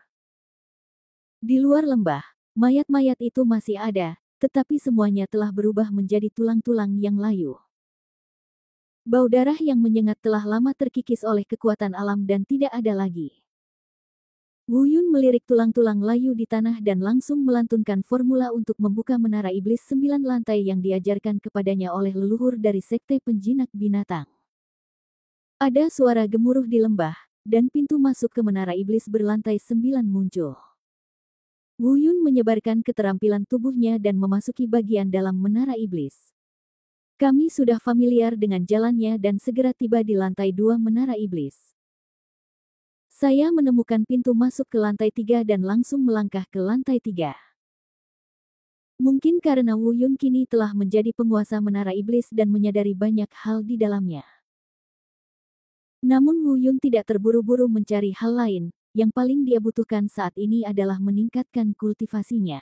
Speaker 2: Di luar lembah, mayat-mayat itu masih ada, tetapi semuanya telah berubah menjadi tulang-tulang yang layu. Bau darah yang menyengat telah lama terkikis oleh kekuatan alam dan tidak ada lagi. Wu Yun melirik tulang-tulang layu di tanah dan langsung melantunkan formula untuk membuka menara iblis 9 lantai yang diajarkan kepadanya oleh leluhur dari Sekte Penjinak Binatang. Ada suara gemuruh di lembah, dan pintu masuk ke Menara Iblis berlantai 9 muncul. Wu Yun menyebarkan keterampilan tubuhnya dan memasuki bagian dalam Menara Iblis. Kami sudah familiar dengan jalannya dan segera tiba di lantai 2 Menara Iblis. Saya menemukan pintu masuk ke lantai 3 dan langsung melangkah ke lantai 3. Mungkin karena Wu Yun kini telah menjadi penguasa Menara Iblis dan menyadari banyak hal di dalamnya. Namun Wu Yun tidak terburu-buru mencari hal lain, yang paling dia butuhkan saat ini adalah meningkatkan kultivasinya.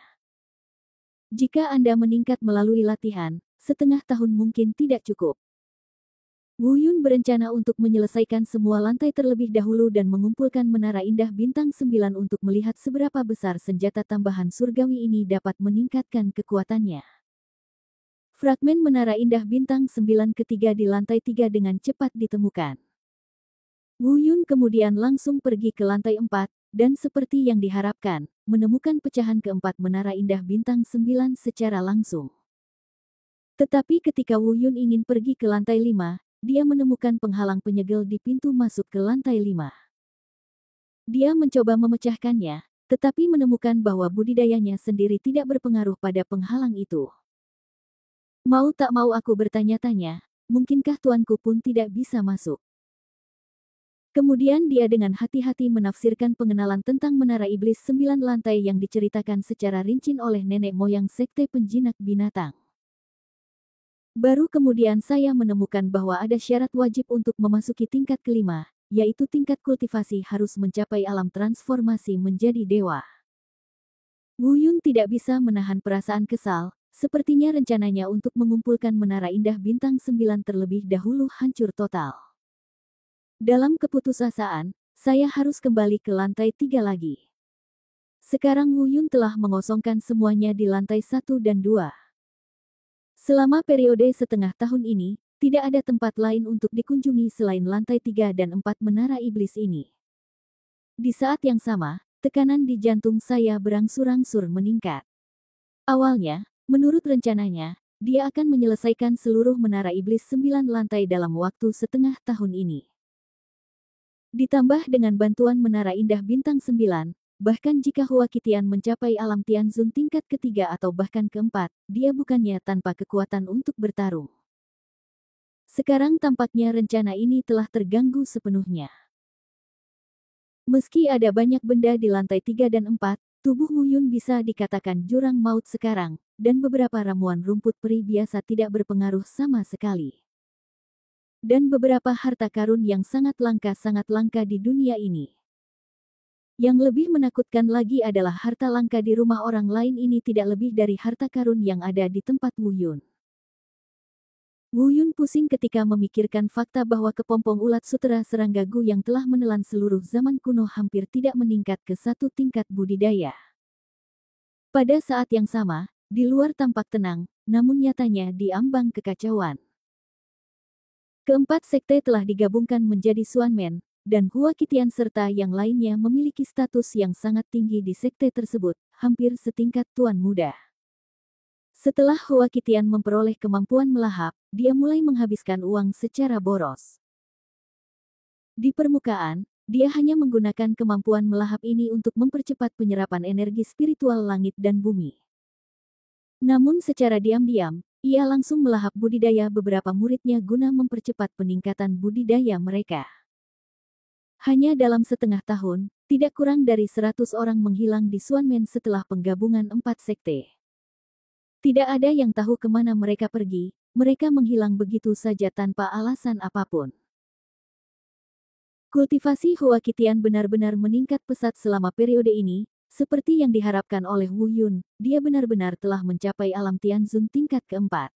Speaker 2: Jika Anda meningkat melalui latihan, setengah tahun mungkin tidak cukup. Wu Yun berencana untuk menyelesaikan semua lantai terlebih dahulu dan mengumpulkan Menara Indah Bintang 9 untuk melihat seberapa besar senjata tambahan surgawi ini dapat meningkatkan kekuatannya. Fragmen Menara Indah Bintang 9 ketiga di lantai 3 dengan cepat ditemukan. Wu Yun kemudian langsung pergi ke lantai 4, dan seperti yang diharapkan, menemukan pecahan keempat Menara Indah Bintang 9 secara langsung. Tetapi ketika Wu Yun ingin pergi ke lantai 5, dia menemukan penghalang penyegel di pintu masuk ke lantai 5. Dia mencoba memecahkannya, tetapi menemukan bahwa budidayanya sendiri tidak berpengaruh pada penghalang itu. Mau tak mau aku bertanya-tanya, mungkinkah tuanku pun tidak bisa masuk? Kemudian dia dengan hati-hati menafsirkan pengenalan tentang Menara Iblis 9 lantai yang diceritakan secara rinci oleh nenek moyang sekte penjinak binatang. Baru kemudian saya menemukan bahwa ada syarat wajib untuk memasuki tingkat kelima, yaitu tingkat kultivasi harus mencapai alam transformasi menjadi dewa. Wu Yun tidak bisa menahan perasaan kesal, sepertinya rencananya untuk mengumpulkan Menara Indah Bintang 9 terlebih dahulu hancur total. Dalam keputusasaan, saya harus kembali ke lantai 3 lagi. Sekarang Wu Yun telah mengosongkan semuanya di lantai 1 dan 2. Selama periode setengah tahun ini, tidak ada tempat lain untuk dikunjungi selain lantai 3 dan 4 Menara Iblis ini. Di saat yang sama, tekanan di jantung saya berangsur-angsur meningkat. Awalnya, menurut rencananya, dia akan menyelesaikan seluruh Menara Iblis 9 lantai dalam waktu setengah tahun ini. Ditambah dengan bantuan Menara Indah Bintang 9, bahkan jika Hua Qitian mencapai alam Tianzun tingkat ketiga atau bahkan keempat, dia bukannya tanpa kekuatan untuk bertarung. Sekarang tampaknya rencana ini telah terganggu sepenuhnya. Meski ada banyak benda di lantai 3 dan 4, tubuh Wu Yun bisa dikatakan jurang maut sekarang, dan beberapa ramuan rumput peri biasa tidak berpengaruh sama sekali. Dan beberapa harta karun yang sangat langka di dunia ini. Yang lebih menakutkan lagi adalah harta langka di rumah orang lain ini tidak lebih dari harta karun yang ada di tempat Wu Yun. Wu Yun pusing ketika memikirkan fakta bahwa kepompong ulat sutera serangga Gu yang telah menelan seluruh zaman kuno hampir tidak meningkat ke satu tingkat budidaya. Pada saat yang sama, di luar tampak tenang, namun nyatanya diambang kekacauan. Keempat sekte telah digabungkan menjadi Xuanmen, dan Hua Qitian serta yang lainnya memiliki status yang sangat tinggi di sekte tersebut, hampir setingkat Tuan Muda. Setelah Hua Qitian memperoleh kemampuan melahap, dia mulai menghabiskan uang secara boros. Di permukaan, dia hanya menggunakan kemampuan melahap ini untuk mempercepat penyerapan energi spiritual langit dan bumi. Namun secara diam-diam, ia langsung melahap budidaya beberapa muridnya guna mempercepat peningkatan budidaya mereka. Hanya dalam setengah tahun, tidak kurang dari 100 orang menghilang di Xuanmen setelah penggabungan 4 sekte. Tidak ada yang tahu kemana mereka pergi, mereka menghilang begitu saja tanpa alasan apapun. Kultivasi Hua Qitian benar-benar meningkat pesat selama periode ini, seperti yang diharapkan oleh Wu Yun, dia benar-benar telah mencapai alam Tianzun tingkat keempat.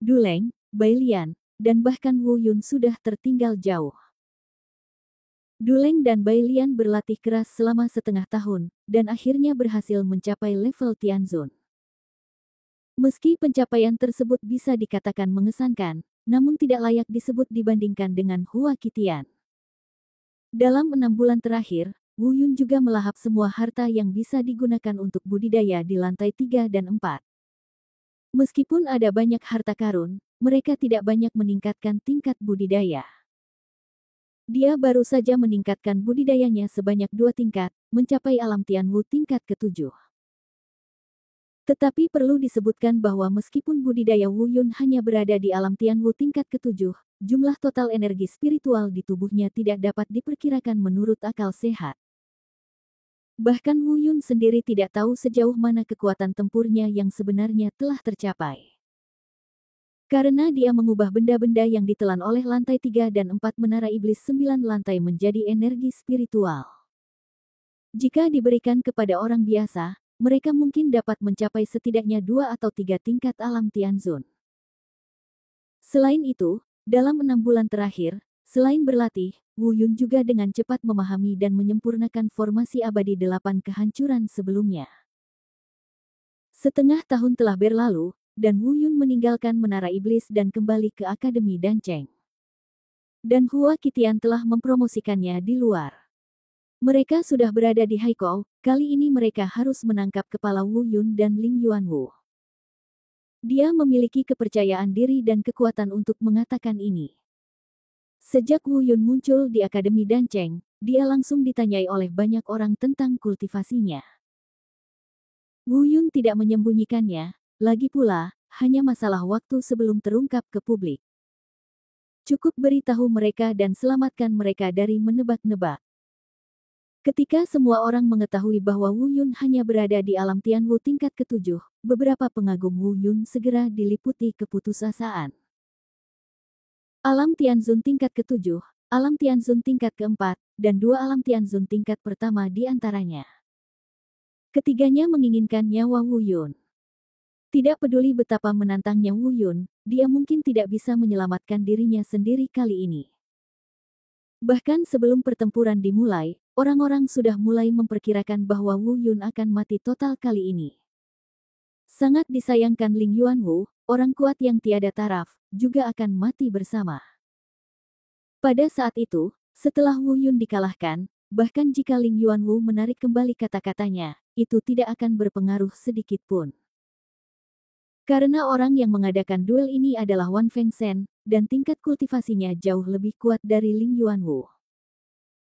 Speaker 2: Duleng, Bailian, dan bahkan Wu Yun sudah tertinggal jauh. Duleng dan Bailian berlatih keras selama setengah tahun, dan akhirnya berhasil mencapai level Tianzun. Meski pencapaian tersebut bisa dikatakan mengesankan, namun tidak layak disebut dibandingkan dengan Hua Qitian. Dalam 6 bulan terakhir, Wu Yun juga melahap semua harta yang bisa digunakan untuk budidaya di lantai 3 dan 4. Meskipun ada banyak harta karun, mereka tidak banyak meningkatkan tingkat budidaya. Dia baru saja meningkatkan budidayanya sebanyak 2 tingkat, mencapai alam Tianwu tingkat ke-7. Tetapi perlu disebutkan bahwa meskipun budidaya Wu Yun hanya berada di alam Tianwu tingkat ke-7, jumlah total energi spiritual di tubuhnya tidak dapat diperkirakan menurut akal sehat. Bahkan Wu Yun sendiri tidak tahu sejauh mana kekuatan tempurnya yang sebenarnya telah tercapai. Karena dia mengubah benda-benda yang ditelan oleh lantai 3 dan 4 menara iblis 9 lantai menjadi energi spiritual. Jika diberikan kepada orang biasa, mereka mungkin dapat mencapai setidaknya 2 atau 3 tingkat alam Tianzun. Selain itu, dalam 6 bulan terakhir, selain berlatih, Wu Yun juga dengan cepat memahami dan menyempurnakan formasi abadi 8 kehancuran sebelumnya. Setengah tahun telah berlalu, dan Wu Yun meninggalkan Menara Iblis dan kembali ke Akademi Dancheng. Dan Hua Qitian telah mempromosikannya di luar. Mereka sudah berada di Haikou, kali ini mereka harus menangkap kepala Wu Yun dan Ling Yuanwu. Dia memiliki kepercayaan diri dan kekuatan untuk mengatakan ini. Sejak Wu Yun muncul di Akademi Dancheng, dia langsung ditanyai oleh banyak orang tentang kultivasinya. Wu Yun tidak menyembunyikannya, lagi pula, hanya masalah waktu sebelum terungkap ke publik. Cukup beritahu mereka dan selamatkan mereka dari menebak-nebak. Ketika semua orang mengetahui bahwa Wu Yun hanya berada di alam Tianwu tingkat ke-7, beberapa pengagum Wu Yun segera diliputi keputusasaan. Alam Tianzun tingkat ke-7, alam Tianzun tingkat ke-4, dan 2 alam Tianzun tingkat pertama di antaranya. Ketiganya menginginkan nyawa Wu Yun. Tidak peduli betapa menantangnya Wu Yun, dia mungkin tidak bisa menyelamatkan dirinya sendiri kali ini. Bahkan sebelum pertempuran dimulai, orang-orang sudah mulai memperkirakan bahwa Wu Yun akan mati total kali ini. Sangat disayangkan Ling Yuanwu, orang kuat yang tiada taraf, juga akan mati bersama. Pada saat itu, setelah Wu Yun dikalahkan, bahkan jika Ling Yuanwu menarik kembali kata-katanya, itu tidak akan berpengaruh sedikit pun. Karena orang yang mengadakan duel ini adalah Wan Fengsen, dan tingkat kultivasinya jauh lebih kuat dari Ling Yuanwu.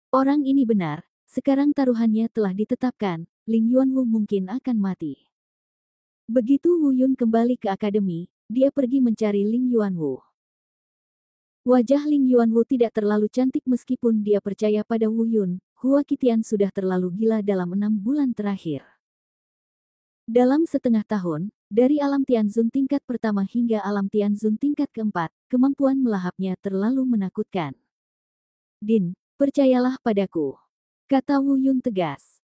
Speaker 2: Orang ini benar, sekarang taruhannya telah ditetapkan, Ling Yuanwu mungkin akan mati. Begitu Wu Yun kembali ke akademi, dia pergi mencari Ling Yuanwu. Wajah Ling Yuanwu tidak terlalu cantik meskipun dia percaya pada Wu Yun, Hua Qitian sudah terlalu gila dalam 6 bulan terakhir. Dalam setengah tahun, dari alam Tianzun tingkat pertama hingga alam Tianzun tingkat ke-4, kemampuan melahapnya terlalu menakutkan. Din, percayalah padaku, kata Wu Yun tegas.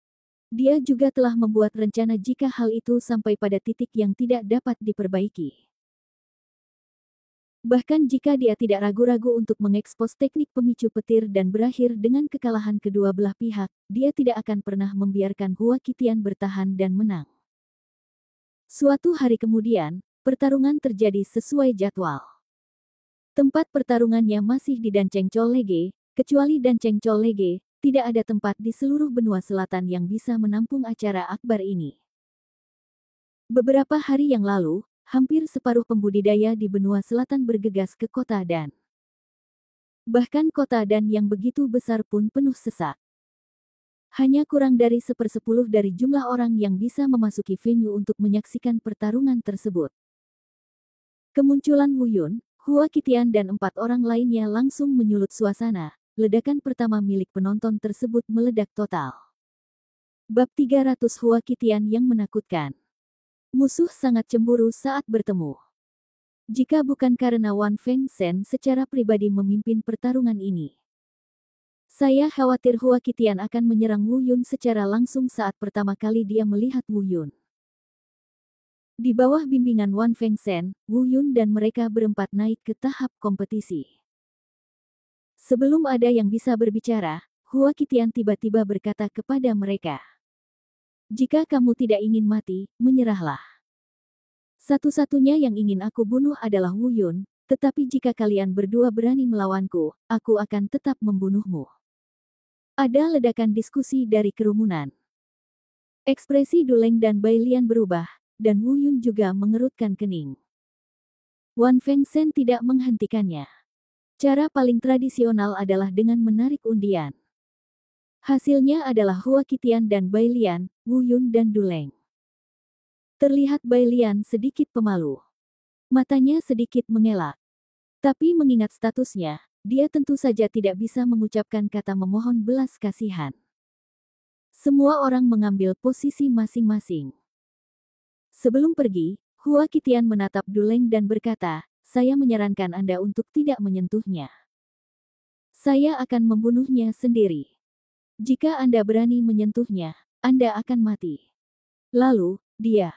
Speaker 2: Dia juga telah membuat rencana jika hal itu sampai pada titik yang tidak dapat diperbaiki. Bahkan jika dia tidak ragu-ragu untuk mengekspos teknik pemicu petir dan berakhir dengan kekalahan kedua belah pihak, dia tidak akan pernah membiarkan Hua Qitian bertahan dan menang. Suatu hari kemudian, pertarungan terjadi sesuai jadwal. Tempat pertarungannya masih di Dancheng Chollege, kecuali Dancheng Chollege, tidak ada tempat di seluruh benua selatan yang bisa menampung acara akbar ini. Beberapa hari yang lalu, hampir separuh pembudidaya di benua selatan bergegas ke kota Dan. Bahkan kota Dan yang begitu besar pun penuh sesak. Hanya kurang dari 1/10 dari jumlah orang yang bisa memasuki venue untuk menyaksikan pertarungan tersebut. Kemunculan Wu Yun, Hua Qitian dan 4 orang lainnya langsung menyulut suasana. Ledakan pertama milik penonton tersebut meledak total. Bab 300 Hua Qitian yang menakutkan. Musuh sangat cemburu saat bertemu. Jika bukan karena Wan Fengsen secara pribadi memimpin pertarungan ini, saya khawatir Hua Qitian akan menyerang Wu Yun secara langsung saat pertama kali dia melihat Wu Yun. Di bawah bimbingan Wan Fengsen, Wu Yun dan mereka berempat naik ke tahap kompetisi. Sebelum ada yang bisa berbicara, Hua Qitian tiba-tiba berkata kepada mereka, "Jika kamu tidak ingin mati, menyerahlah. Satu-satunya yang ingin aku bunuh adalah Wu Yun, tetapi jika kalian berdua berani melawanku, aku akan tetap membunuhmu." Ada ledakan diskusi dari kerumunan. Ekspresi Du Leng dan Bai Lian berubah, dan Wu Yun juga mengerutkan kening. Wan Fengsen tidak menghentikannya. Cara paling tradisional adalah dengan menarik undian. Hasilnya adalah Hua Qitian dan Bai Lian, Wu Yun dan Du Leng. Terlihat Bai Lian sedikit pemalu. Matanya sedikit mengelak. Tapi mengingat statusnya, dia tentu saja tidak bisa mengucapkan kata memohon belas kasihan. Semua orang mengambil posisi masing-masing. Sebelum pergi, Hua Qitian menatap Du Leng dan berkata, "Saya menyarankan Anda untuk tidak menyentuhnya. Saya akan membunuhnya sendiri. Jika Anda berani menyentuhnya, Anda akan mati." Lalu, dia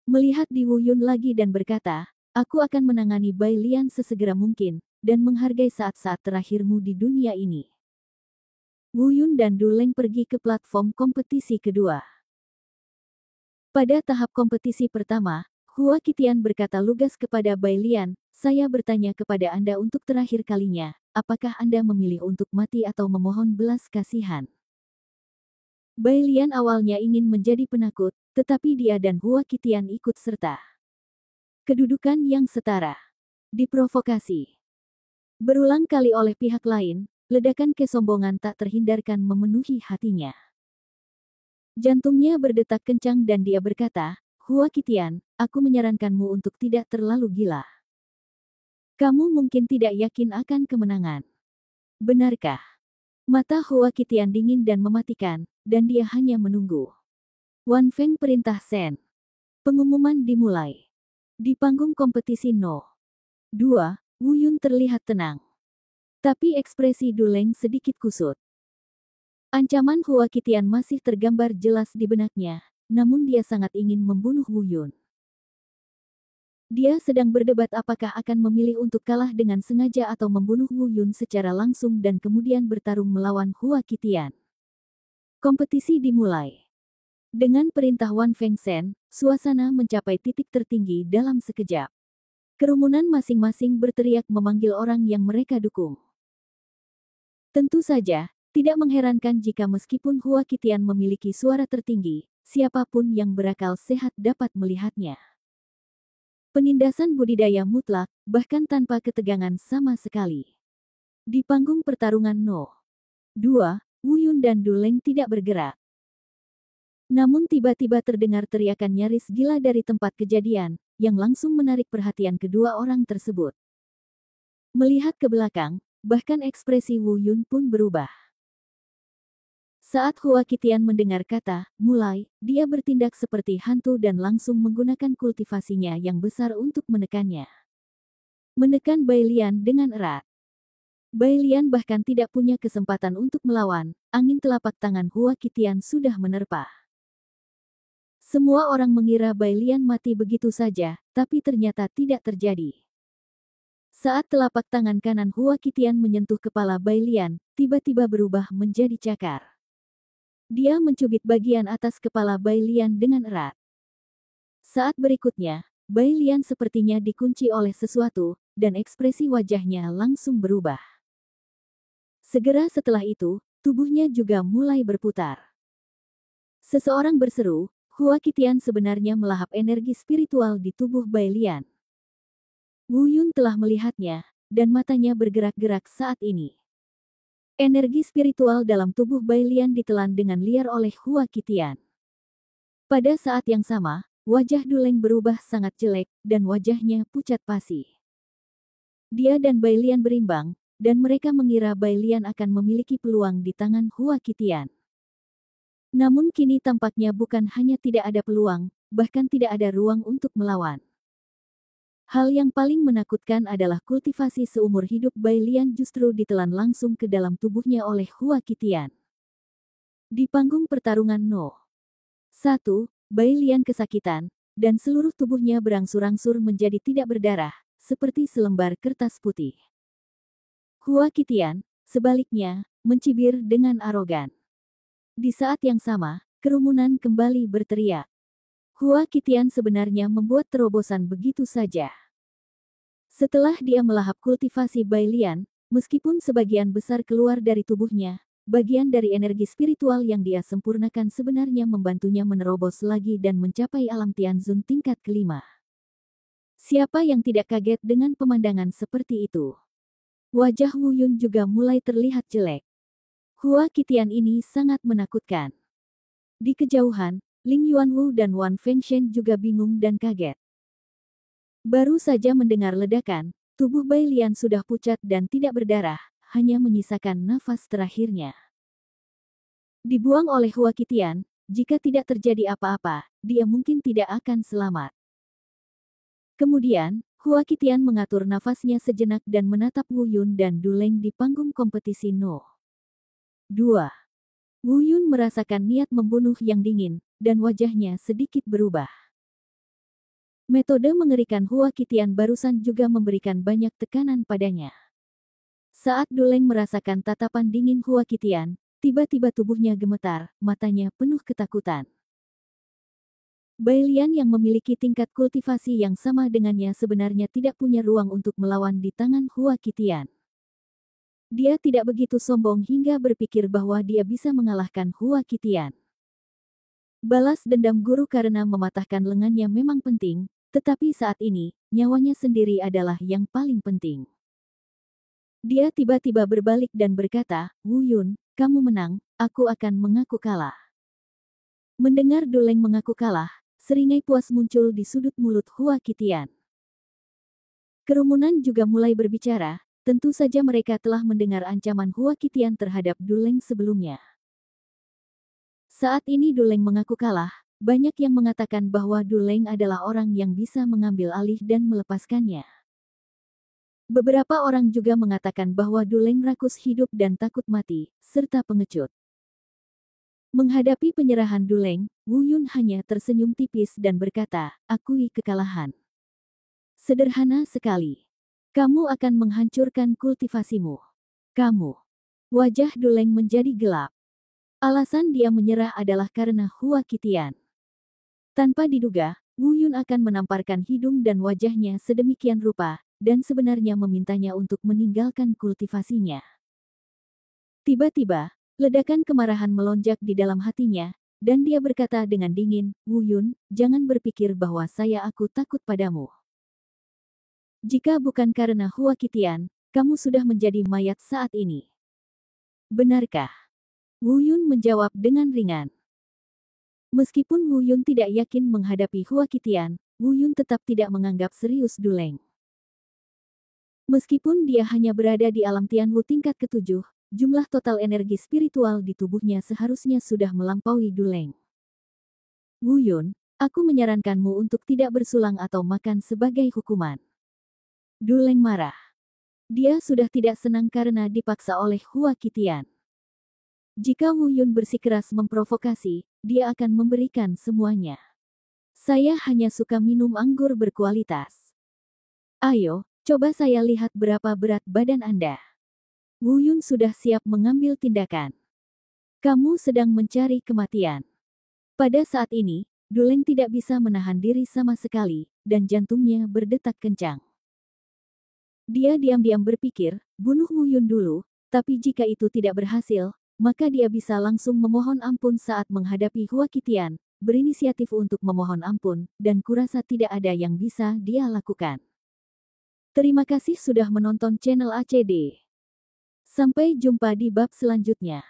Speaker 2: melihat di Wu Yun lagi dan berkata, "Aku akan menangani Bai Lian sesegera mungkin, dan menghargai saat-saat terakhirmu di dunia ini." Wu Yun dan Du Leng pergi ke platform kompetisi kedua. Pada tahap kompetisi pertama, Hua Qitian berkata lugas kepada Bai Lian, "Saya bertanya kepada Anda untuk terakhir kalinya, apakah Anda memilih untuk mati atau memohon belas kasihan?" Bai Lian awalnya ingin menjadi penakut, tetapi dia dan Hua Qitian ikut serta. Kedudukan yang setara. Diprovokasi berulang kali oleh pihak lain, ledakan kesombongan tak terhindarkan memenuhi hatinya. Jantungnya berdetak kencang dan dia berkata, "Hua Qitian, aku menyarankanmu untuk tidak terlalu gila. Kamu mungkin tidak yakin akan kemenangan. Benarkah?" Mata Hua Qitian dingin dan mematikan, dan dia hanya menunggu. Wan Feng perintah Sen. Pengumuman dimulai. Di panggung kompetisi No. 2, Wu Yun terlihat tenang. Tapi ekspresi Du Leng sedikit kusut. Ancaman Hua Qitian masih tergambar jelas di benaknya, namun dia sangat ingin membunuh Wu Yun. Dia sedang berdebat apakah akan memilih untuk kalah dengan sengaja atau membunuh Wu Yun secara langsung dan kemudian bertarung melawan Hua Qitian. Kompetisi dimulai. Dengan perintah Wan Feng Sen, suasana mencapai titik tertinggi dalam sekejap. Kerumunan masing-masing berteriak memanggil orang yang mereka dukung. Tentu saja, tidak mengherankan jika meskipun Hua Qitian memiliki suara tertinggi, siapapun yang berakal sehat dapat melihatnya. Penindasan budidaya mutlak, bahkan tanpa ketegangan sama sekali. Di panggung pertarungan No. 2, Wu Yun dan Du Leng tidak bergerak. Namun tiba-tiba terdengar teriakan nyaris gila dari tempat kejadian, yang langsung menarik perhatian kedua orang tersebut. Melihat ke belakang, bahkan ekspresi Wu Yun pun berubah. Saat Hua Qitian mendengar kata, "mulai," dia bertindak seperti hantu dan langsung menggunakan kultivasinya yang besar untuk menekannya. Menekan Bai Lian dengan erat. Bai Lian bahkan tidak punya kesempatan untuk melawan, angin telapak tangan Hua Qitian sudah menerpa. Semua orang mengira Bai Lian mati begitu saja, tapi ternyata tidak terjadi. Saat telapak tangan kanan Hua Qitian menyentuh kepala Bai Lian, tiba-tiba berubah menjadi cakar. Dia mencubit bagian atas kepala Bai Lian dengan erat. Saat berikutnya, Bai Lian sepertinya dikunci oleh sesuatu, dan ekspresi wajahnya langsung berubah. Segera setelah itu, tubuhnya juga mulai berputar. Seseorang berseru, Hua Qitian sebenarnya melahap energi spiritual di tubuh Bai Lian. Wu Yun telah melihatnya, dan matanya bergerak-gerak saat ini. Energi spiritual dalam tubuh Bai Lian ditelan dengan liar oleh Hua Qitian. Pada saat yang sama, wajah Du Leng berubah sangat jelek, dan wajahnya pucat pasi. Dia dan Bai Lian berimbang, dan mereka mengira Bai Lian akan memiliki peluang di tangan Hua Qitian. Namun kini tampaknya bukan hanya tidak ada peluang, bahkan tidak ada ruang untuk melawan. Hal yang paling menakutkan adalah kultivasi seumur hidup Bai Lian justru ditelan langsung ke dalam tubuhnya oleh Hua Qitian. Di panggung pertarungan No. 1, Bai Lian kesakitan, dan seluruh tubuhnya berangsur-angsur menjadi tidak berdarah, seperti selembar kertas putih. Hua Qitian, sebaliknya, mencibir dengan arogan. Di saat yang sama, kerumunan kembali berteriak. Hua Qitian sebenarnya membuat terobosan begitu saja. Setelah dia melahap kultivasi Bai Lian, meskipun sebagian besar keluar dari tubuhnya, bagian dari energi spiritual yang dia sempurnakan sebenarnya membantunya menerobos lagi dan mencapai alam Tianzun tingkat kelima. Siapa yang tidak kaget dengan pemandangan seperti itu? Wajah Wu Yun juga mulai terlihat jelek. Hua Qitian ini sangat menakutkan. Di kejauhan, Ling Yuanwu dan Wan Fengshen juga bingung dan kaget. Baru saja mendengar ledakan, tubuh Bai Lian sudah pucat dan tidak berdarah, hanya menyisakan nafas terakhirnya. Dibuang oleh Hua Qitian, jika tidak terjadi apa-apa, dia mungkin tidak akan selamat. Kemudian, Hua Qitian mengatur nafasnya sejenak dan menatap Wu Yun dan Du Leng di panggung kompetisi No. 2. Wu Yun merasakan niat membunuh yang dingin, dan wajahnya sedikit berubah. Metode mengerikan Hua Qitian barusan juga memberikan banyak tekanan padanya. Saat Du Leng merasakan tatapan dingin Hua Qitian, tiba-tiba tubuhnya gemetar, matanya penuh ketakutan. Bai Lian yang memiliki tingkat kultivasi yang sama dengannya sebenarnya tidak punya ruang untuk melawan di tangan Hua Qitian. Dia tidak begitu sombong hingga berpikir bahwa dia bisa mengalahkan Hua Qitian. Balas dendam guru karena mematahkan lengannya memang penting, tetapi saat ini, nyawanya sendiri adalah yang paling penting. Dia tiba-tiba berbalik dan berkata, Wu Yun, kamu menang, aku akan mengaku kalah. Mendengar Du Leng mengaku kalah, seringai puas muncul di sudut mulut Hua Qitian. Kerumunan juga mulai berbicara, tentu saja mereka telah mendengar ancaman Hua Qitian terhadap Du Leng sebelumnya. Saat ini Du Leng mengaku kalah, banyak yang mengatakan bahwa Du Leng adalah orang yang bisa mengambil alih dan melepaskannya. Beberapa orang juga mengatakan bahwa Du Leng rakus hidup dan takut mati, serta pengecut. Menghadapi penyerahan Du Leng, Wu Yun hanya tersenyum tipis dan berkata, akui kekalahan. Sederhana sekali. Kamu akan menghancurkan kultivasimu. Kamu. Wajah Du Leng menjadi gelap. Alasan dia menyerah adalah karena Hua Qitian. Tanpa diduga, Wu Yun akan menamparkan hidung dan wajahnya sedemikian rupa, dan sebenarnya memintanya untuk meninggalkan kultivasinya. Tiba-tiba, ledakan kemarahan melonjak di dalam hatinya, dan dia berkata dengan dingin, Wu Yun, jangan berpikir bahwa aku takut padamu. Jika bukan karena Hua Qitian, kamu sudah menjadi mayat saat ini. Benarkah? Wu Yun menjawab dengan ringan. Meskipun Wu Yun tidak yakin menghadapi Hua Qitian, Wu Yun tetap tidak menganggap serius Du Leng. Meskipun dia hanya berada di alam Tianwu tingkat ke-7, jumlah total energi spiritual di tubuhnya seharusnya sudah melampaui Du Leng. Wu Yun, aku menyarankanmu untuk tidak bersulang atau makan sebagai hukuman. Du Leng marah. Dia sudah tidak senang karena dipaksa oleh Hua Qitian. Jika Wu Yun bersikeras memprovokasi, dia akan memberikan semuanya. Saya hanya suka minum anggur berkualitas. Ayo, coba saya lihat berapa berat badan Anda. Wu Yun sudah siap mengambil tindakan. Kamu sedang mencari kematian. Pada saat ini, Du Leng tidak bisa menahan diri sama sekali, dan jantungnya berdetak kencang. Dia diam-diam berpikir, bunuh Wu Yun dulu, tapi jika itu tidak berhasil, maka dia bisa langsung memohon ampun saat menghadapi Hua Qitian, berinisiatif untuk memohon ampun, dan kurasa tidak ada yang bisa dia lakukan. Terima kasih sudah menonton channel ACD. Sampai jumpa di bab selanjutnya.